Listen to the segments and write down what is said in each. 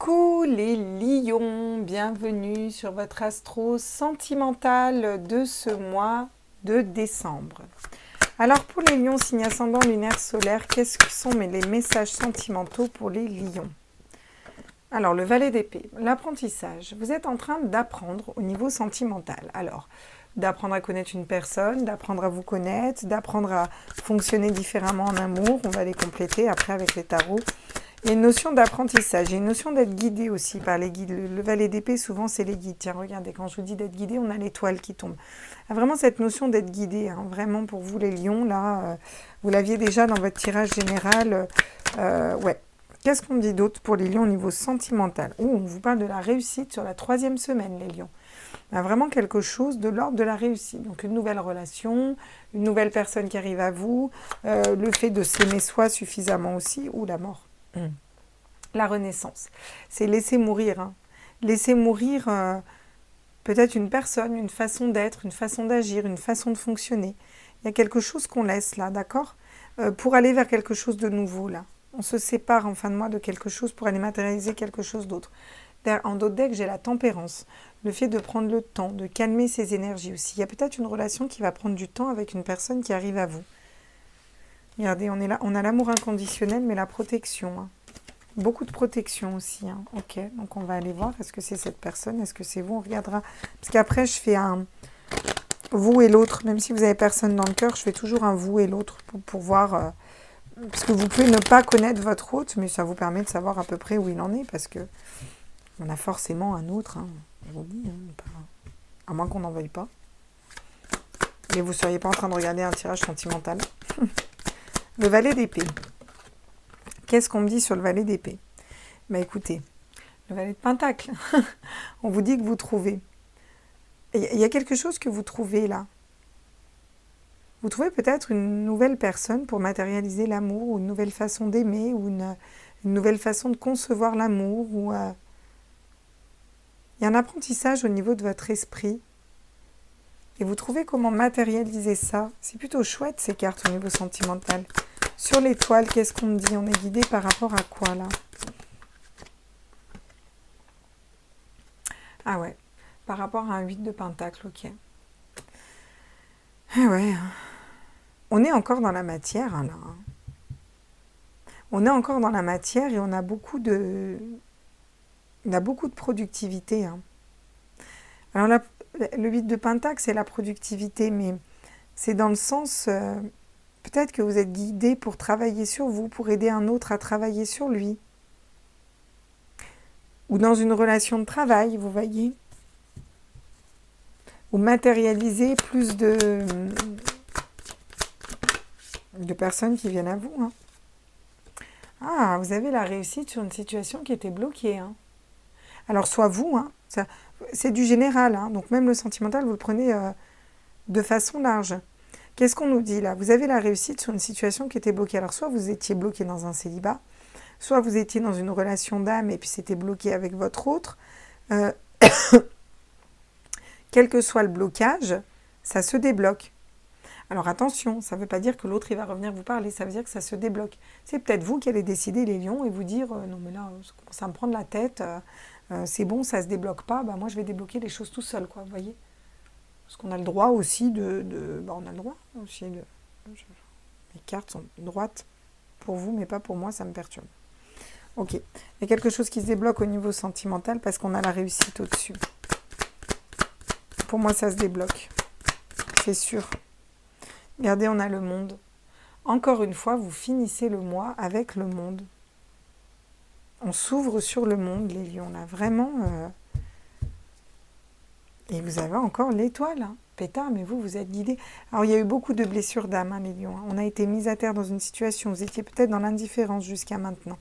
Coucou les lions, bienvenue sur votre astro sentimental de ce mois de décembre. Alors pour les lions, signe ascendant lunaire solaire, qu'est-ce que sont les messages sentimentaux pour les lions? Alors le valet d'épée, l'apprentissage. Vous êtes en train d'apprendre au niveau sentimental. Alors d'apprendre à connaître une personne, d'apprendre à vous connaître, d'apprendre à fonctionner différemment en amour. On va les compléter après avec les tarots. Il y a une notion d'apprentissage, il y a une notion d'être guidé aussi par les guides. Le valet d'épée, souvent, c'est les guides. Tiens, regardez, quand je vous dis d'être guidé, on a l'étoile qui tombe. Il y a vraiment cette notion d'être guidé, hein, vraiment pour vous les lions, là, vous l'aviez déjà dans votre tirage général. Ouais. Qu'est-ce qu'on dit d'autre pour les lions au niveau sentimental? On vous parle de la réussite sur la 3e semaine, les lions. Il y a vraiment quelque chose de l'ordre de la réussite. Donc une nouvelle relation, une nouvelle personne qui arrive à vous, le fait de s'aimer soi suffisamment aussi, ou la mort. La renaissance, c'est laisser mourir. Hein. Laisser mourir peut-être une personne, une façon d'être, une façon d'agir, une façon de fonctionner. Il y a quelque chose qu'on laisse là, d'accord, pour aller vers quelque chose de nouveau là. On se sépare en fin de mois de quelque chose pour aller matérialiser quelque chose d'autre. En d'autres decks, j'ai la tempérance, le fait de prendre le temps, de calmer ses énergies aussi. Il y a peut-être une relation qui va prendre du temps avec une personne qui arrive à vous. Regardez, on est là, on a l'amour inconditionnel, mais la protection. Hein. Beaucoup de protection aussi. Hein. Ok, donc on va aller voir. Est-ce que c'est cette personne? Est-ce que c'est vous? On regardera. Parce qu'après, je fais un vous et l'autre. Même si vous n'avez personne dans le cœur, je fais toujours un vous et l'autre pour voir. Parce que vous pouvez ne pas connaître votre hôte, mais ça vous permet de savoir à peu près où il en est. Parce que on a forcément un autre. Hein. Je vous dis. Hein, à moins qu'on n'en veuille pas. Et vous ne seriez pas en train de regarder un tirage sentimental. Le valet d'épée. Qu'est-ce qu'on me dit sur le valet d'épée? Bah écoutez, le valet de pentacle. On vous dit que vous trouvez. Il y a quelque chose que vous trouvez là. Vous trouvez peut-être une nouvelle personne pour matérialiser l'amour, ou une nouvelle façon d'aimer, ou une nouvelle façon de concevoir l'amour. Ou il y a un apprentissage au niveau de votre esprit. Et vous trouvez comment matérialiser ça. C'est plutôt chouette ces cartes au niveau sentimental. Sur l'étoile, qu'est-ce qu'on me dit? On est guidé par rapport à quoi, là? Ah ouais, par rapport à un 8 de pentacle, ok. Ah ouais, on est encore dans la matière, hein, là. On est encore dans la matière et on a beaucoup de productivité. Hein. Alors, le 8 de pentacle, c'est la productivité, mais c'est dans le sens... peut-être que vous êtes guidé pour travailler sur vous, pour aider un autre à travailler sur lui. Ou dans une relation de travail, vous voyez. Ou matérialiser plus de personnes qui viennent à vous. Hein. Ah, vous avez la réussite sur une situation qui était bloquée. Hein. Alors, soit vous, hein, c'est du général, hein, donc même le sentimental, vous le prenez de façon large. Qu'est-ce qu'on nous dit là? Vous avez la réussite sur une situation qui était bloquée. Alors, soit vous étiez bloqué dans un célibat, soit vous étiez dans une relation d'âme et puis c'était bloqué avec votre autre. Quel que soit le blocage, ça se débloque. Alors attention, ça ne veut pas dire que l'autre il va revenir vous parler, ça veut dire que ça se débloque. C'est peut-être vous qui allez décider les lions et vous dire non mais là ça commence à me prendre la tête, c'est bon, ça ne se débloque pas, bah, moi je vais débloquer les choses tout seul, quoi, vous voyez. Parce qu'on a le droit aussi on a le droit aussi de... Les cartes sont droites pour vous, mais pas pour moi, ça me perturbe. Ok. Il y a quelque chose qui se débloque au niveau sentimental parce qu'on a la réussite au-dessus. Pour moi, ça se débloque. C'est sûr. Regardez, on a le monde. Encore une fois, vous finissez le mois avec le monde. On s'ouvre sur le monde, les lions, là. Vraiment... Et vous avez encore l'étoile, hein. Pétard, mais vous êtes guidés. Alors, il y a eu beaucoup de blessures d'âme, hein, les lions. Hein. On a été mis à terre dans une situation. Vous étiez peut-être dans l'indifférence jusqu'à maintenant.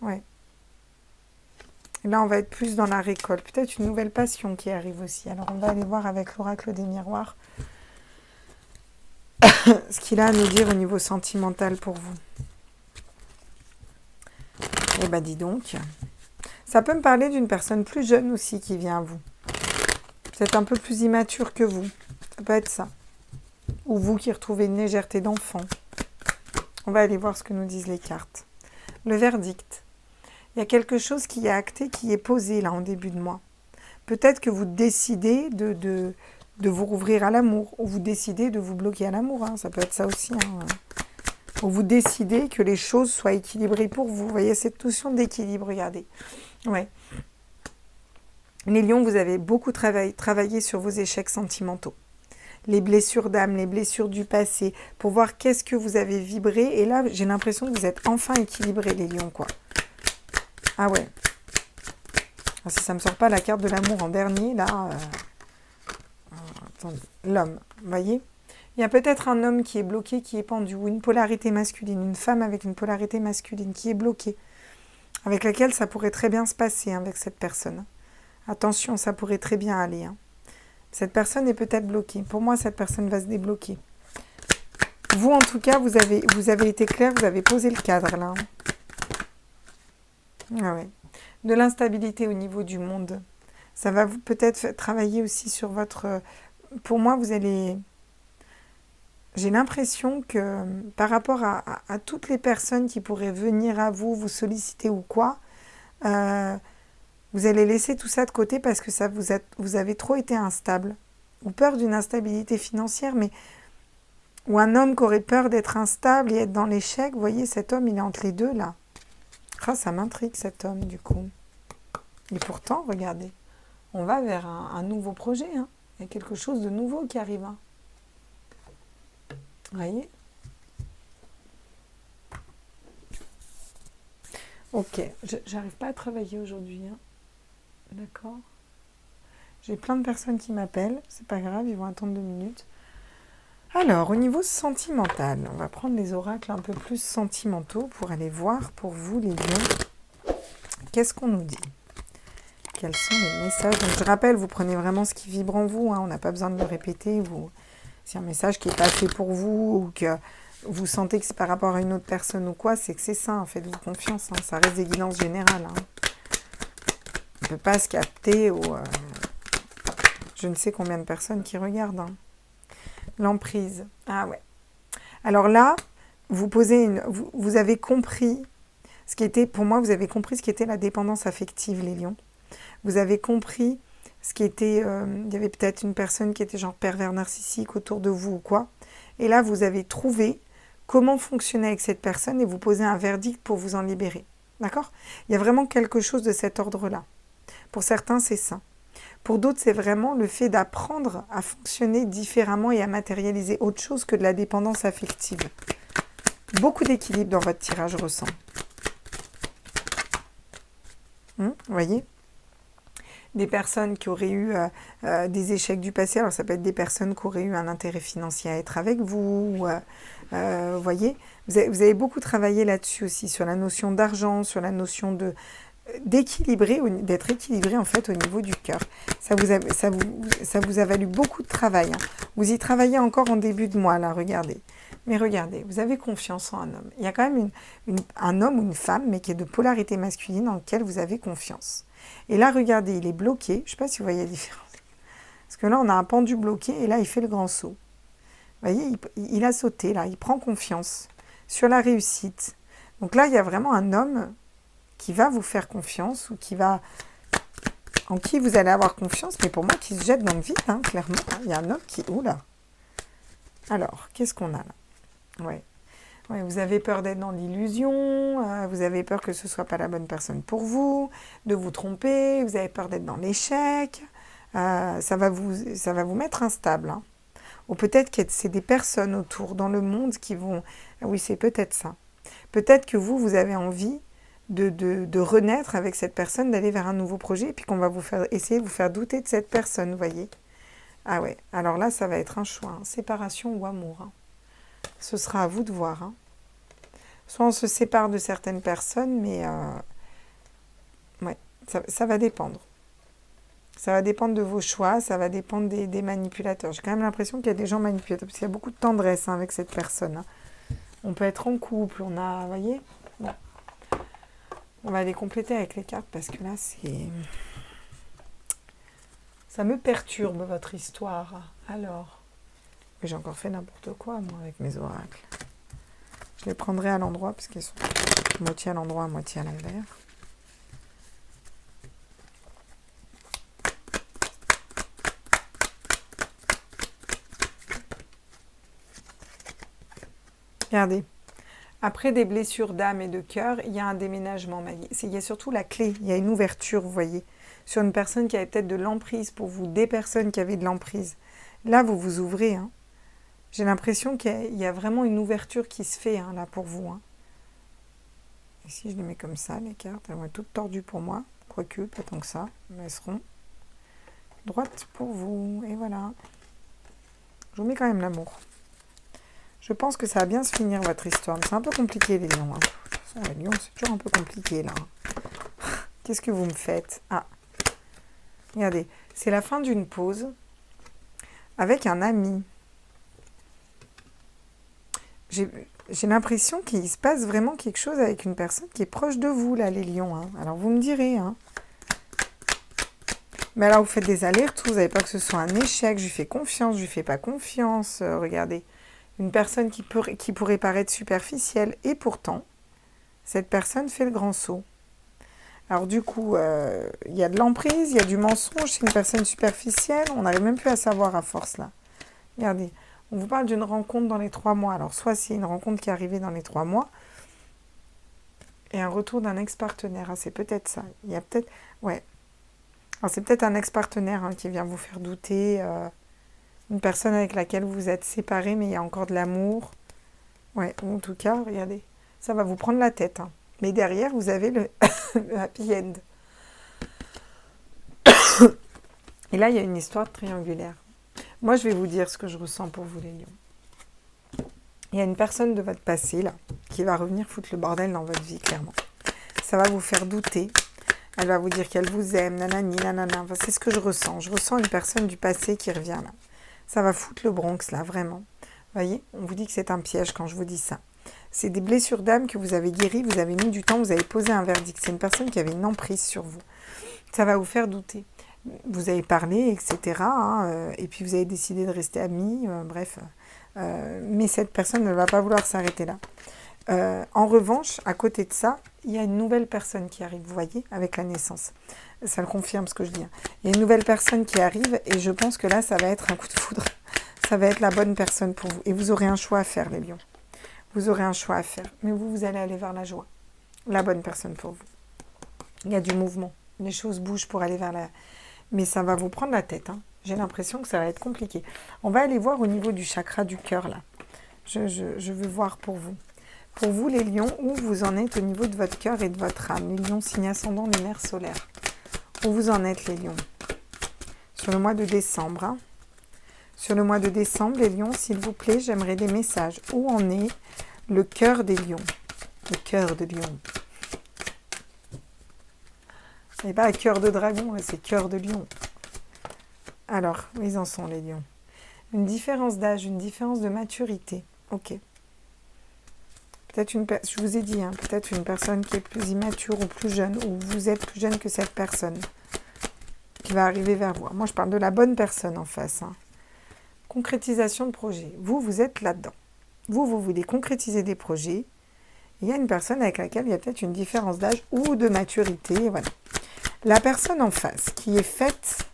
Ouais. Et là, on va être plus dans la récolte. Peut-être une nouvelle passion qui arrive aussi. Alors, on va aller voir avec l'oracle des miroirs ce qu'il a à nous dire au niveau sentimental pour vous. Eh bien, dis donc. Ça peut me parler d'une personne plus jeune aussi qui vient à vous. Peut-être un peu plus immature que vous. Ça peut être ça. Ou vous qui retrouvez une légèreté d'enfant. On va aller voir ce que nous disent les cartes. Le verdict. Il y a quelque chose qui est acté, qui est posé là en début de mois. Peut-être que vous décidez de vous rouvrir à l'amour, ou vous décidez de vous bloquer à l'amour, hein, ça peut être ça aussi. Hein. Ou vous décidez que les choses soient équilibrées pour vous. Vous voyez cette notion d'équilibre, regardez. Ouais. Les lions, vous avez beaucoup travaillé sur vos échecs sentimentaux. Les blessures d'âme, les blessures du passé, pour voir qu'est-ce que vous avez vibré. Et là, j'ai l'impression que vous êtes enfin équilibrés, les lions, quoi. Ah ouais. Alors, si ça ne me sort pas la carte de l'amour en dernier, là... attendez, l'homme, vous voyez ? Il y a peut-être un homme qui est bloqué, qui est pendu, ou une polarité masculine, une femme avec une polarité masculine qui est bloquée, avec laquelle ça pourrait très bien se passer, hein, avec cette personne. Attention, ça pourrait très bien aller. Hein. Cette personne est peut-être bloquée. Pour moi, cette personne va se débloquer. Vous, en tout cas, vous avez été clair, vous avez posé le cadre, là. Ah ouais. De l'instabilité au niveau du monde. Ça va peut-être travailler aussi sur votre... Pour moi, vous allez... J'ai l'impression que par rapport à toutes les personnes qui pourraient venir à vous, vous solliciter ou quoi, vous allez laisser tout ça de côté parce que ça vous avez trop été instable. Ou peur d'une instabilité financière, mais... Ou un homme qui aurait peur d'être instable et être dans l'échec. Vous voyez, cet homme, il est entre les deux, là. Ah, ça m'intrigue, cet homme, du coup. Et pourtant, regardez, on va vers un nouveau projet. Hein. Il y a quelque chose de nouveau qui arrive. Hein. Vous voyez ? Ok, j'arrive pas à travailler aujourd'hui. Hein. D'accord ? J'ai plein de personnes qui m'appellent. C'est pas grave, ils vont attendre 2 minutes. Alors, au niveau sentimental, on va prendre les oracles un peu plus sentimentaux pour aller voir pour vous, les lions. Qu'est-ce qu'on nous dit ? Quels sont les messages ? Donc, je rappelle, vous prenez vraiment ce qui vibre en vous. Hein, on n'a pas besoin de le répéter. C'est un message qui n'est pas fait pour vous ou que vous sentez que c'est par rapport à une autre personne ou quoi, c'est que c'est ça. Faites-vous confiance. Hein, ça reste des guidances générales. Hein. On ne peut pas se capter ou je ne sais combien de personnes qui regardent. Hein. L'emprise. Ah ouais. Alors là, vous avez compris ce qui était, pour moi, vous avez compris ce qui était la dépendance affective, les lions. Vous avez compris ce qui était, il y avait peut-être une personne qui était genre pervers narcissique autour de vous ou quoi. Et là, vous avez trouvé comment fonctionner avec cette personne et vous posez un verdict pour vous en libérer. D'accord ? Il y a vraiment quelque chose de cet ordre-là. Pour certains, c'est ça. Pour d'autres, c'est vraiment le fait d'apprendre à fonctionner différemment et à matérialiser autre chose que de la dépendance affective. Beaucoup d'équilibre dans votre tirage, je ressens. Vous voyez ? Des personnes qui auraient eu des échecs du passé, alors ça peut être des personnes qui auraient eu un intérêt financier à être avec vous, vous voyez ? Vous avez beaucoup travaillé là-dessus aussi, sur la notion d'argent, sur la notion d'équilibrer, d'être équilibré en fait au niveau du cœur. Ça vous a valu beaucoup de travail. Hein. Vous y travaillez encore en début de mois, là, regardez. Mais regardez, vous avez confiance en un homme. Il y a quand même un homme ou une femme, mais qui est de polarité masculine, dans lequel vous avez confiance. Et là, regardez, il est bloqué. Je ne sais pas si vous voyez la différence. Parce que là, on a un pendu bloqué, et là, il fait le grand saut. Vous voyez, il a sauté, là. Il prend confiance sur la réussite. Donc là, il y a vraiment un homme qui va vous faire confiance ou en qui vous allez avoir confiance, mais pour moi, qui se jette dans le vide, hein, clairement. Il y a un homme qui... Oula. Alors, qu'est-ce qu'on a là ? Ouais, vous avez peur d'être dans l'illusion, vous avez peur que ce ne soit pas la bonne personne pour vous, de vous tromper, vous avez peur d'être dans l'échec. Ça va vous mettre instable. Hein. Ou peut-être que c'est des personnes autour dans le monde qui vont... Oui, c'est peut-être ça. Peut-être que vous avez envie de renaître avec cette personne, d'aller vers un nouveau projet, et puis qu'on va essayer de vous faire douter de cette personne, vous voyez. Ah ouais, alors là, ça va être un choix, hein. Séparation ou amour. Hein. Ce sera à vous de voir. Hein. Soit on se sépare de certaines personnes, mais ouais, ça va dépendre. Ça va dépendre de vos choix, ça va dépendre des manipulateurs. J'ai quand même l'impression qu'il y a des gens manipulateurs, parce qu'il y a beaucoup de tendresse hein, avec cette personne. Hein. On peut être en couple, on a, vous voyez, bon. On va les compléter avec les cartes parce que là, ça me perturbe, votre histoire. Alors, j'ai encore fait n'importe quoi, moi, avec mes oracles. Je les prendrai à l'endroit parce qu'ils sont moitié à l'endroit, moitié à l'envers. Regardez. Après des blessures d'âme et de cœur, il y a un déménagement. Il y a surtout la clé, il y a une ouverture, vous voyez, sur une personne qui avait peut-être de l'emprise pour vous, des personnes qui avaient de l'emprise. Là, vous vous ouvrez. Hein. J'ai l'impression qu'il y a vraiment une ouverture qui se fait hein, là pour vous. Hein. Et si je les mets comme ça, les cartes, elles vont être toutes tordues pour moi. Quoique, pas tant que ça, mais elles seront droites pour vous. Et voilà. Je vous mets quand même l'amour. Je pense que ça va bien se finir, votre histoire. C'est un peu compliqué, les lions. Hein. Les lions, c'est toujours un peu compliqué, là. Qu'est-ce que vous me faites? Ah, regardez. C'est la fin d'une pause avec un ami. J'ai l'impression qu'il se passe vraiment quelque chose avec une personne qui est proche de vous, là, les lions. Hein. Alors, vous me direz. Hein. Mais là, vous faites des allers-retours. Vous n'avez pas que ce soit un échec. Je lui fais confiance, je lui fais pas confiance. Regardez. Une personne qui pourrait paraître superficielle. Et pourtant, cette personne fait le grand saut. Alors du coup, il y a de l'emprise, il y a du mensonge. C'est une personne superficielle. On n'arrive même plus à savoir à force, là. Regardez. On vous parle d'une rencontre dans les 3 mois. Alors, soit c'est une rencontre qui est arrivée dans les 3 mois. Et un retour d'un ex-partenaire. Ah, c'est peut-être ça. Il y a peut-être... Ouais. Alors, c'est peut-être un ex-partenaire hein, qui vient vous faire douter... Une personne avec laquelle vous êtes séparés, mais il y a encore de l'amour. Ouais, ou en tout cas, regardez, ça va vous prendre la tête. Hein. Mais derrière, vous avez le, le happy end. Et là, il y a une histoire triangulaire. Moi, je vais vous dire ce que je ressens pour vous, les lions. Il y a une personne de votre passé, là, qui va revenir foutre le bordel dans votre vie, clairement. Ça va vous faire douter. Elle va vous dire qu'elle vous aime, nanani, nanana. Enfin, c'est ce que je ressens. Je ressens une personne du passé qui revient, là. Ça va foutre le Bronx, là, vraiment. Vous voyez, on vous dit que c'est un piège quand je vous dis ça. C'est des blessures d'âme que vous avez guéries, vous avez mis du temps, vous avez posé un verdict. C'est une personne qui avait une emprise sur vous. Ça va vous faire douter. Vous avez parlé, etc. Hein, et puis vous avez décidé de rester amis, bref. Mais cette personne ne va pas vouloir s'arrêter là. En revanche, à côté de ça, il y a une nouvelle personne qui arrive, vous voyez, avec la naissance. Ça le confirme ce que je dis. Il y a une nouvelle personne qui arrive et je pense que là, ça va être un coup de foudre. Ça va être la bonne personne pour vous. Et vous aurez un choix à faire, les lions. Vous aurez un choix à faire. Mais vous allez aller vers la joie. La bonne personne pour vous. Il y a du mouvement. Les choses bougent pour aller vers la... Mais ça va vous prendre la tête. Hein. J'ai l'impression que ça va être compliqué. On va aller voir au niveau du chakra du cœur, là. Je veux voir pour vous. Pour vous, les lions, où vous en êtes au niveau de votre cœur et de votre âme. Les lions, signe ascendant, lunaire, solaire. Où vous en êtes, les lions? Sur le mois de décembre. Hein. Sur le mois de décembre, les lions, s'il vous plaît, j'aimerais des messages. Où en est le cœur des lions? Le cœur de lion. Ce n'est pas cœur de dragon, c'est cœur de lion. Alors, où ils en sont, les lions? Une différence d'âge, une différence de maturité. Ok. Peut-être je vous ai dit, hein, peut-être une personne qui est plus immature ou plus jeune, ou vous êtes plus jeune que cette personne qui va arriver vers vous. Moi, je parle de la bonne personne en face. Hein. Concrétisation de projet. Vous, vous êtes là-dedans. Vous voulez concrétiser des projets. Il y a une personne avec laquelle il y a peut-être une différence d'âge ou de maturité. Voilà. La personne en face qui est faite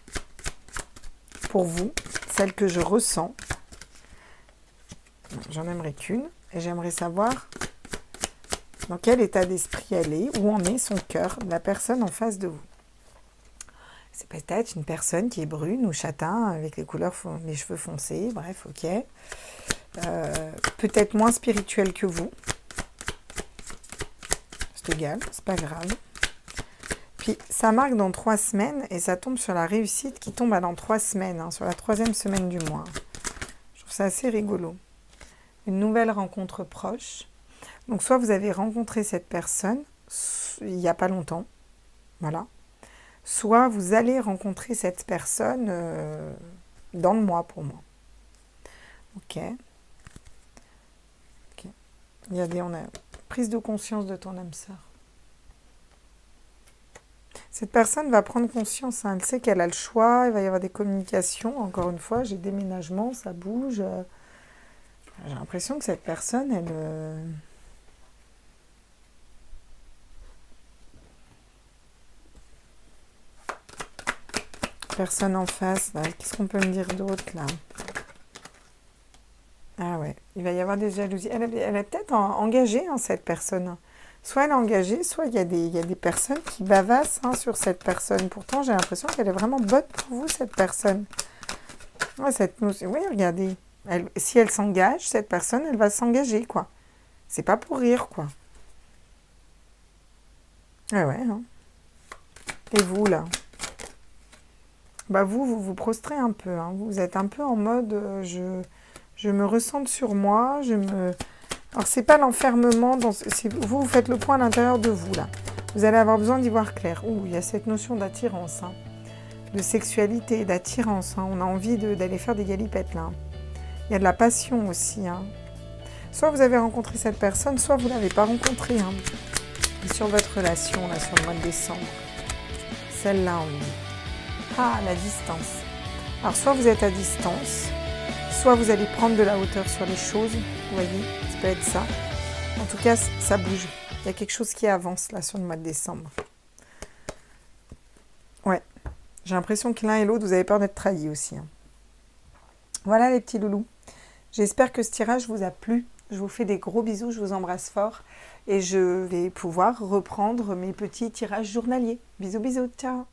pour vous, celle que je ressens, j'en aimerais qu'une, et j'aimerais savoir dans quel état d'esprit elle est, où en est son cœur, la personne en face de vous. C'est peut-être une personne qui est brune ou châtain, avec les cheveux foncés, bref, ok. Peut-être moins spirituelle que vous. C'est égal, c'est pas grave. Puis ça marque dans 3 semaines, et ça tombe sur la réussite qui tombe dans 3 semaines, hein, sur la 3e semaine du mois. Je trouve ça assez rigolo. Une nouvelle rencontre proche. Donc, soit vous avez rencontré cette personne il n'y a pas longtemps, voilà. Soit vous allez rencontrer cette personne dans le mois pour moi. Ok. On a prise de conscience de ton âme sœur. Cette personne va prendre conscience, hein, elle sait qu'elle a le choix, il va y avoir des communications. Encore une fois, j'ai déménagement, ça bouge. J'ai l'impression que cette personne, elle... Personne en face, là. Qu'est-ce qu'on peut me dire d'autre, là? Ah ouais, il va y avoir des jalousies. Elle est peut-être engagée, hein, cette personne. Soit elle est engagée, soit il y a des personnes qui bavassent, hein, sur cette personne. Pourtant, j'ai l'impression qu'elle est vraiment bonne pour vous, cette personne. Ouais, oui, regardez. Si elle s'engage, cette personne, elle va s'engager, quoi. C'est pas pour rire, quoi. Ah ouais, hein. Et vous, là? Bah vous vous prostrez un peu, hein. Vous êtes un peu en mode, je me ressente sur moi, je me... Alors, c'est pas l'enfermement, vous, vous faites le point à l'intérieur de vous, là. Vous allez avoir besoin d'y voir clair. Ouh, il y a cette notion d'attirance, hein. De sexualité, d'attirance, hein. On a envie d'aller faire des galipettes, là. Il y a de la passion aussi, hein. Soit vous avez rencontré cette personne, soit vous ne l'avez pas rencontrée, hein. Et sur votre relation, là, sur le mois de décembre. Celle-là, oui. Ah, la distance. Alors, soit vous êtes à distance, soit vous allez prendre de la hauteur sur les choses, vous voyez, ça peut être ça. En tout cas, ça bouge. Il y a quelque chose qui avance, là, sur le mois de décembre. Ouais, j'ai l'impression que l'un et l'autre, vous avez peur d'être trahis aussi, hein. Voilà, les petits loulous. J'espère que ce tirage vous a plu. Je vous fais des gros bisous, je vous embrasse fort. Et je vais pouvoir reprendre mes petits tirages journaliers. Bisous, bisous, ciao.